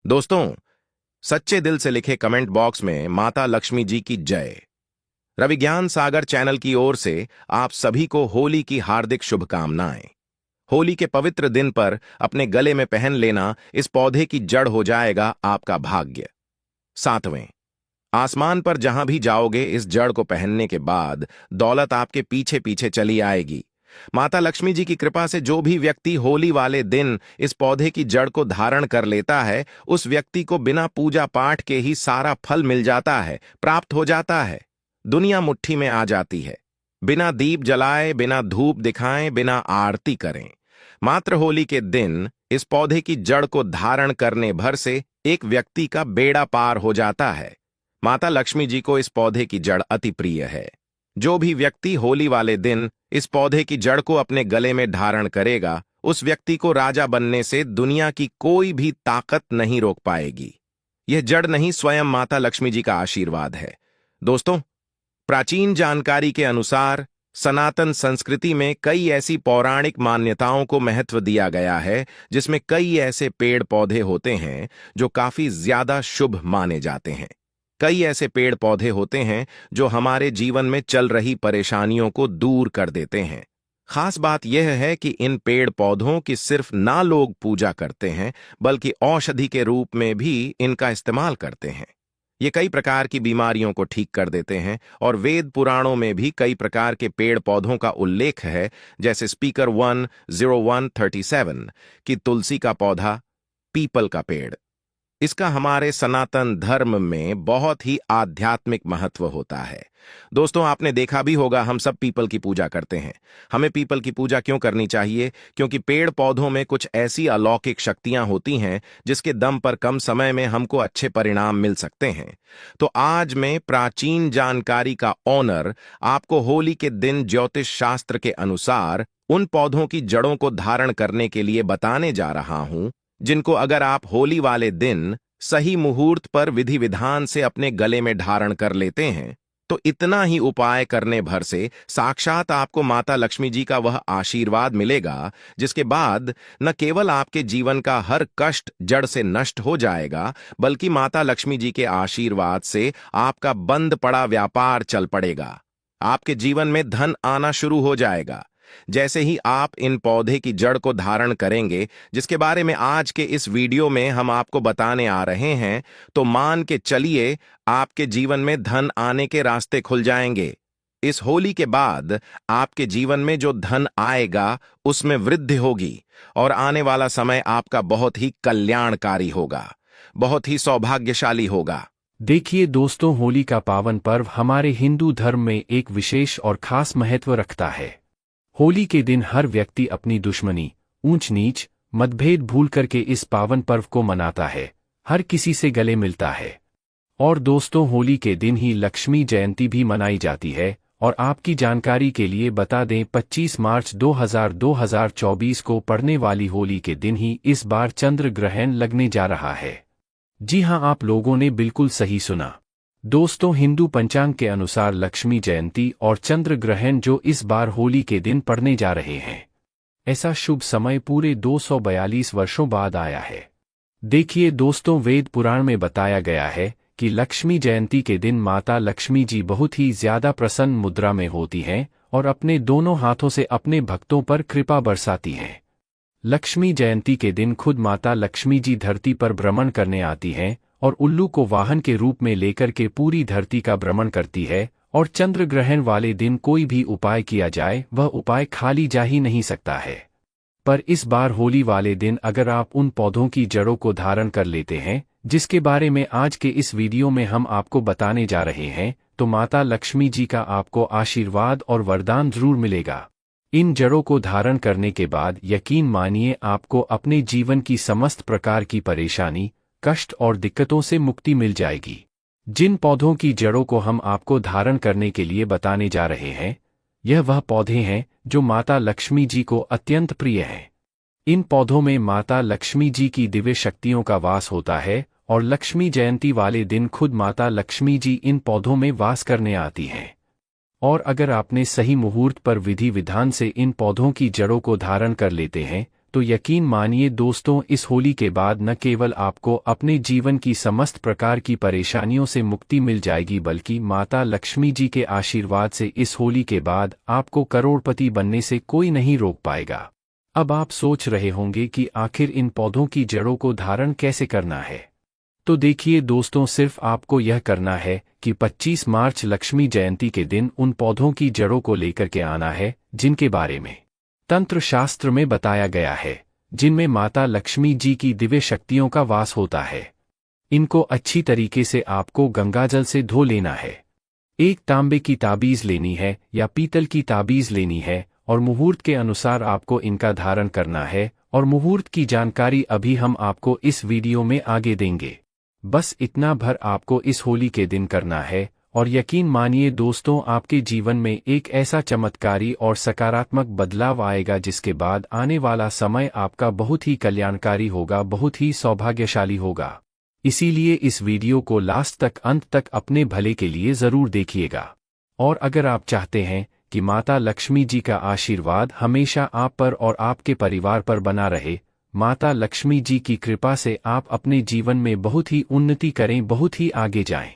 दोस्तों, सच्चे दिल से लिखे कमेंट बॉक्स में माता लक्ष्मी जी की जय। रविज्ञान सागर चैनल की ओर से आप सभी को होली की हार्दिक शुभकामनाएं। होली के पवित्र दिन पर अपने गले में पहन लेना इस पौधे की जड़ हो जाएगा आपका भाग्य। 7वें, आसमान पर जहां भी जाओगे इस जड़ को पहनने के बाद दौलत आपके पीछे पीछे चली आएगी। माता लक्ष्मी जी की कृपा से जो भी व्यक्ति होली वाले दिन इस पौधे की जड़ को धारण कर लेता है, उस व्यक्ति को बिना पूजा पाठ के ही सारा फल मिल जाता है, प्राप्त हो जाता है। दुनिया मुट्ठी में आ जाती है। बिना दीप जलाए, बिना धूप दिखाएं, बिना आरती करें, मात्र होली के दिन इस पौधे की जड़ को धारण करने भर से एक व्यक्ति का बेड़ा पार हो जाता है। माता लक्ष्मी जी को इस पौधे की जड़ अति प्रिय है। जो भी व्यक्ति होली वाले दिन इस पौधे की जड़ को अपने गले में धारण करेगा, उस व्यक्ति को राजा बनने से दुनिया की कोई भी ताकत नहीं रोक पाएगी। यह जड़ नहीं, स्वयं माता लक्ष्मी जी का आशीर्वाद है। दोस्तों, प्राचीन जानकारी के अनुसार सनातन संस्कृति में कई ऐसी पौराणिक मान्यताओं को महत्व दिया गया है, जिसमें कई ऐसे पेड़ पौधे होते हैं जो काफी ज्यादा शुभ माने जाते हैं। कई ऐसे पेड़ पौधे होते हैं जो हमारे जीवन में चल रही परेशानियों को दूर कर देते हैं। खास बात यह है कि इन पेड़ पौधों की सिर्फ ना लोग पूजा करते हैं, बल्कि औषधि के रूप में भी इनका इस्तेमाल करते हैं। ये कई प्रकार की बीमारियों को ठीक कर देते हैं और वेद पुराणों में भी कई प्रकार के पेड़ पौधों का उल्लेख है, जैसे स्पीकर 10137 की तुलसी का पौधा, पीपल का पेड़। इसका हमारे सनातन धर्म में बहुत ही आध्यात्मिक महत्व होता है। दोस्तों, आपने देखा भी होगा, हम सब पीपल की पूजा करते हैं। हमें पीपल की पूजा क्यों करनी चाहिए? क्योंकि पेड़ पौधों में कुछ ऐसी अलौकिक शक्तियां होती हैं जिसके दम पर कम समय में हमको अच्छे परिणाम मिल सकते हैं। तो आज मैं प्राचीन जानकारी का ऑनर आपको होली के दिन ज्योतिष शास्त्र के अनुसार उन पौधों की जड़ों को धारण करने के लिए बताने जा रहा हूं, जिनको अगर आप होली वाले दिन सही मुहूर्त पर विधि विधान से अपने गले में धारण कर लेते हैं, तो इतना ही उपाय करने भर से साक्षात आपको माता लक्ष्मी जी का वह आशीर्वाद मिलेगा, जिसके बाद न केवल आपके जीवन का हर कष्ट जड़ से नष्ट हो जाएगा, बल्कि माता लक्ष्मी जी के आशीर्वाद से आपका बंद पड़ा व्यापार चल पड़ेगा। आपके जीवन में धन आना शुरू हो जाएगा। जैसे ही आप इन पौधे की जड़ को धारण करेंगे, जिसके बारे में आज के इस वीडियो में हम आपको बताने आ रहे हैं, तो मान के चलिए आपके जीवन में धन आने के रास्ते खुल जाएंगे। इस होली के बाद आपके जीवन में जो धन आएगा उसमें वृद्धि होगी और आने वाला समय आपका बहुत ही कल्याणकारी होगा, बहुत ही सौभाग्यशाली होगा। देखिए दोस्तों, होली का पावन पर्व हमारे हिंदू धर्म में एक विशेष और खास महत्व रखता है। होली के दिन हर व्यक्ति अपनी दुश्मनी, ऊंच नीच, मतभेद भूल करके इस पावन पर्व को मनाता है, हर किसी से गले मिलता है। और दोस्तों, होली के दिन ही लक्ष्मी जयंती भी मनाई जाती है। और आपकी जानकारी के लिए बता दें, 25 मार्च 2024 को पड़ने वाली होली के दिन ही इस बार चंद्र ग्रहण लगने जा रहा है। जी हां, आप लोगों ने बिल्कुल सही सुना। दोस्तों, हिंदू पंचांग के अनुसार लक्ष्मी जयंती और चंद्र ग्रहण जो इस बार होली के दिन पड़ने जा रहे हैं, ऐसा शुभ समय पूरे 242 वर्षों बाद आया है। देखिए दोस्तों, वेद पुराण में बताया गया है कि लक्ष्मी जयंती के दिन माता लक्ष्मी जी बहुत ही ज्यादा प्रसन्न मुद्रा में होती हैं और अपने दोनों हाथों से अपने भक्तों पर कृपा बरसाती हैं। लक्ष्मी जयंती के दिन खुद माता लक्ष्मी जी धरती पर भ्रमण करने आती हैं और उल्लू को वाहन के रूप में लेकर के पूरी धरती का भ्रमण करती है। और चंद्र ग्रहण वाले दिन कोई भी उपाय किया जाए, वह उपाय खाली जा ही नहीं सकता है। पर इस बार होली वाले दिन अगर आप उन पौधों की जड़ों को धारण कर लेते हैं, जिसके बारे में आज के इस वीडियो में हम आपको बताने जा रहे हैं, तो माता लक्ष्मी जी का आपको आशीर्वाद और वरदान जरूर मिलेगा। इन जड़ों को धारण करने के बाद यकीन मानिए, आपको अपने जीवन की समस्त प्रकार की परेशानी, कष्ट और दिक्कतों से मुक्ति मिल जाएगी। जिन पौधों की जड़ों को हम आपको धारण करने के लिए बताने जा रहे हैं, यह वह पौधे हैं जो माता लक्ष्मी जी को अत्यंत प्रिय हैं। इन पौधों में माता लक्ष्मी जी की दिव्य शक्तियों का वास होता है और लक्ष्मी जयंती वाले दिन खुद माता लक्ष्मी जी इन पौधों में वास करने आती हैं। और अगर आपने सही मुहूर्त पर विधि विधान से इन पौधों की जड़ों को धारण कर लेते हैं, तो यकीन मानिए दोस्तों, इस होली के बाद न केवल आपको अपने जीवन की समस्त प्रकार की परेशानियों से मुक्ति मिल जाएगी, बल्कि माता लक्ष्मी जी के आशीर्वाद से इस होली के बाद आपको करोड़पति बनने से कोई नहीं रोक पाएगा। अब आप सोच रहे होंगे कि आखिर इन पौधों की जड़ों को धारण कैसे करना है। तो देखिए दोस्तों, सिर्फ आपको यह करना है कि 25 मार्च लक्ष्मी जयंती के दिन उन पौधों की जड़ों को लेकर के आना है जिनके बारे में तंत्र शास्त्र में बताया गया है, जिनमें माता लक्ष्मी जी की दिव्य शक्तियों का वास होता है। इनको अच्छी तरीके से आपको गंगाजल से धो लेना है। एक तांबे की ताबीज लेनी है या पीतल की ताबीज लेनी है और मुहूर्त के अनुसार आपको इनका धारण करना है, और मुहूर्त की जानकारी अभी हम आपको इस वीडियो में आगे देंगे। बस इतना भर आपको इस होली के दिन करना है, और यकीन मानिए दोस्तों, आपके जीवन में एक ऐसा चमत्कारी और सकारात्मक बदलाव आएगा जिसके बाद आने वाला समय आपका बहुत ही कल्याणकारी होगा, बहुत ही सौभाग्यशाली होगा। इसीलिए इस वीडियो को लास्ट तक, अंत तक अपने भले के लिए जरूर देखिएगा। और अगर आप चाहते हैं कि माता लक्ष्मी जी का आशीर्वाद हमेशा आप पर और आपके परिवार पर बना रहे, माता लक्ष्मी जी की कृपा से आप अपने जीवन में बहुत ही उन्नति करें, बहुत ही आगे जाएं,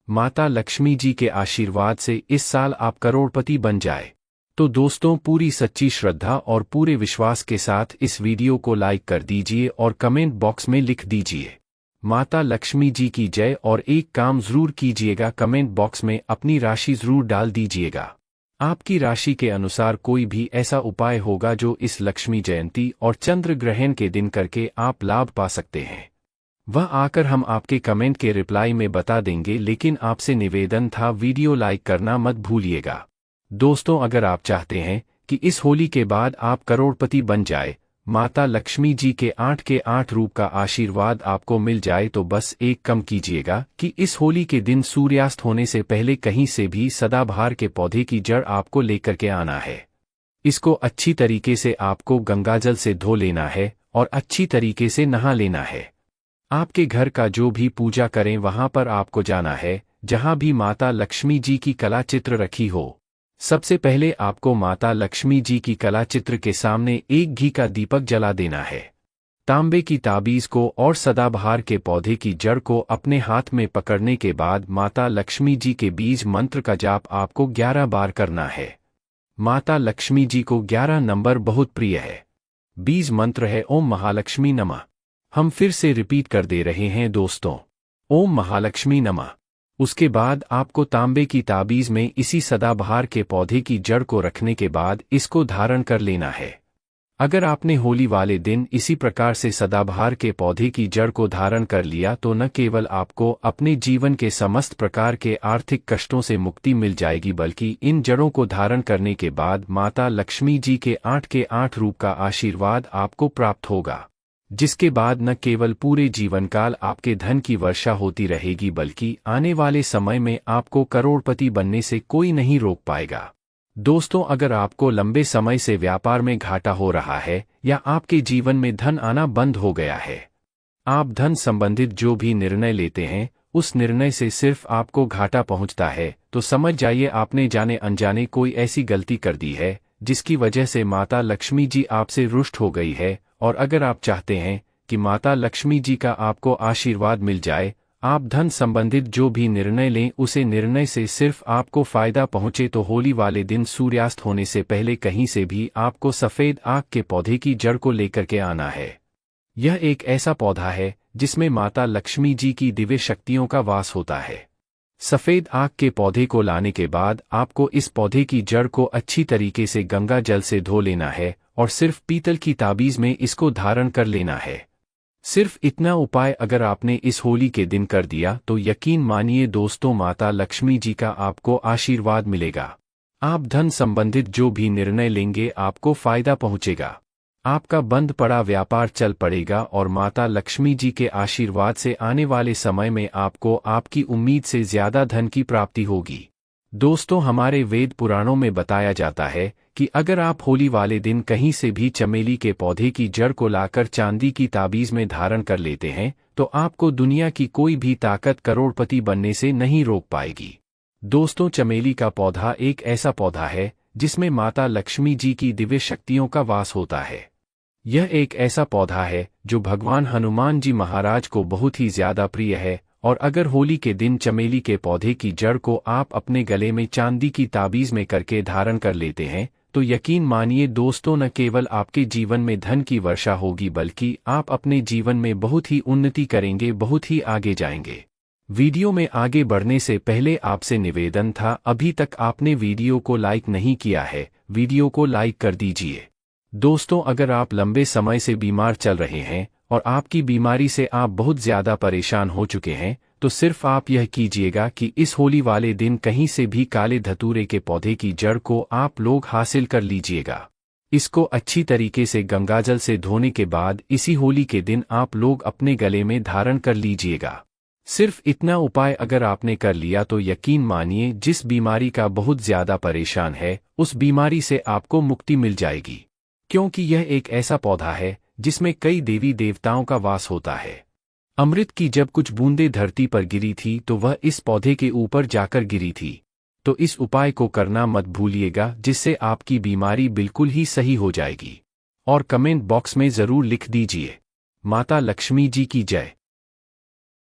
माता लक्ष्मी जी के आशीर्वाद से इस साल आप करोड़पति बन जाए, तो दोस्तों पूरी सच्ची श्रद्धा और पूरे विश्वास के साथ इस वीडियो को लाइक कर दीजिए और कमेंट बॉक्स में लिख दीजिए माता लक्ष्मी जी की जय। और एक काम जरूर कीजिएगा, कमेंट बॉक्स में अपनी राशि जरूर डाल दीजिएगा। आपकी राशि के अनुसार कोई भी ऐसा उपाय होगा जो इस लक्ष्मी जयंती और चंद्र ग्रहण के दिन करके आप लाभ पा सकते हैं, वह आकर हम आपके कमेंट के रिप्लाई में बता देंगे। लेकिन आपसे निवेदन था, वीडियो लाइक करना मत भूलिएगा। दोस्तों, अगर आप चाहते हैं कि इस होली के बाद आप करोड़पति बन जाए, माता लक्ष्मी जी के 8 के 8 रूप का आशीर्वाद आपको मिल जाए, तो बस एक काम कीजिएगा कि इस होली के दिन सूर्यास्त होने से पहले कहीं से भी सदाबहार के पौधे की जड़ आपको लेकर के आना है। इसको अच्छी तरीके से आपको गंगाजल से धो लेना है और अच्छी तरीके से नहा लेना है। आपके घर का जो भी पूजा करें वहां पर आपको जाना है, जहां भी माता लक्ष्मी जी की कला चित्र रखी हो। सबसे पहले आपको माता लक्ष्मी जी की कला चित्र के सामने एक घी का दीपक जला देना है। तांबे की ताबीज को और सदाबहार के पौधे की जड़ को अपने हाथ में पकड़ने के बाद माता लक्ष्मी जी के बीज मंत्र का जाप आपको 11 बार करना है। माता लक्ष्मी जी को 11 नंबर बहुत प्रिय है। बीज मंत्र है ओम महालक्ष्मी नमः। हम फिर से रिपीट कर दे रहे हैं दोस्तों, ओम महालक्ष्मी नमः। उसके बाद आपको तांबे की ताबीज में इसी सदाबहार के पौधे की जड़ को रखने के बाद इसको धारण कर लेना है। अगर आपने होली वाले दिन इसी प्रकार से सदाबहार के पौधे की जड़ को धारण कर लिया, तो न केवल आपको अपने जीवन के समस्त प्रकार के आर्थिक कष्टों से मुक्ति मिल जाएगी, बल्कि इन जड़ों को धारण करने के बाद माता लक्ष्मी जी के 8 के 8 रूप का आशीर्वाद आपको प्राप्त होगा, जिसके बाद न केवल पूरे जीवन काल आपके धन की वर्षा होती रहेगी, बल्कि आने वाले समय में आपको करोड़पति बनने से कोई नहीं रोक पाएगा। दोस्तों, अगर आपको लंबे समय से व्यापार में घाटा हो रहा है या आपके जीवन में धन आना बंद हो गया है, आप धन संबंधित जो भी निर्णय लेते हैं उस निर्णय से सिर्फ आपको घाटा पहुंचता है, तो समझ जाइए आपने जाने अनजाने कोई ऐसी गलती कर दी है जिसकी वजह से माता लक्ष्मी जी आपसे रुष्ट हो गई है। और अगर आप चाहते हैं कि माता लक्ष्मी जी का आपको आशीर्वाद मिल जाए, आप धन संबंधित जो भी निर्णय लें उसे निर्णय से सिर्फ आपको फायदा पहुंचे, तो होली वाले दिन सूर्यास्त होने से पहले कहीं से भी आपको सफेद आक के पौधे की जड़ को लेकर के आना है। यह एक ऐसा पौधा है जिसमें माता लक्ष्मी जी की दिव्य शक्तियों का वास होता है। सफेद आक के पौधे को लाने के बाद आपको इस पौधे की जड़ को अच्छी तरीके से गंगा जल से धो लेना है और सिर्फ पीतल की ताबीज में इसको धारण कर लेना है। सिर्फ इतना उपाय अगर आपने इस होली के दिन कर दिया, तो यकीन मानिए दोस्तों, माता लक्ष्मी जी का आपको आशीर्वाद मिलेगा। आप धन संबंधित जो भी निर्णय लेंगे आपको फायदा पहुंचेगा, आपका बंद पड़ा व्यापार चल पड़ेगा और माता लक्ष्मी जी के आशीर्वाद से आने वाले समय में आपको आपकी उम्मीद से ज्यादा धन की प्राप्ति होगी। दोस्तों, हमारे वेद पुराणों में बताया जाता है कि अगर आप होली वाले दिन कहीं से भी चमेली के पौधे की जड़ को लाकर चांदी की ताबीज में धारण कर लेते हैं, तो आपको दुनिया की कोई भी ताकत करोड़पति बनने से नहीं रोक पाएगी। दोस्तों, चमेली का पौधा एक ऐसा पौधा है जिसमें माता लक्ष्मी जी की दिव्य शक्तियों का वास होता है। यह एक ऐसा पौधा है जो भगवान हनुमान जी महाराज को बहुत ही ज्यादा प्रिय है, और अगर होली के दिन चमेली के पौधे की जड़ को आप अपने गले में चांदी की ताबीज में करके धारण कर लेते हैं, तो यकीन मानिए दोस्तों, न केवल आपके जीवन में धन की वर्षा होगी बल्कि आप अपने जीवन में बहुत ही उन्नति करेंगे, बहुत ही आगे जाएंगे। वीडियो में आगे बढ़ने से पहले आपसे निवेदन था, अभी तक आपने वीडियो को लाइक नहीं किया है, वीडियो को लाइक कर दीजिए। दोस्तों, अगर आप लंबे समय से बीमार चल रहे हैं और आपकी बीमारी से आप बहुत ज्यादा परेशान हो चुके हैं, तो सिर्फ आप यह कीजिएगा कि इस होली वाले दिन कहीं से भी काले धतूरे के पौधे की जड़ को आप लोग हासिल कर लीजिएगा। इसको अच्छी तरीके से गंगाजल से धोने के बाद इसी होली के दिन आप लोग अपने गले में धारण कर लीजिएगा। सिर्फ इतना उपाय अगर आपने कर लिया तो यकीन मानिए, जिस बीमारी का बहुत ज्यादा परेशान है उस बीमारी से आपको मुक्ति मिल जाएगी, क्योंकि यह एक ऐसा पौधा है जिसमें कई देवी देवताओं का वास होता है। अमृत की जब कुछ बूंदें धरती पर गिरी थी तो वह इस पौधे के ऊपर जाकर गिरी थी। तो इस उपाय को करना मत भूलिएगा, जिससे आपकी बीमारी बिल्कुल ही सही हो जाएगी। और कमेंट बॉक्स में जरूर लिख दीजिए, माता लक्ष्मी जी की जय।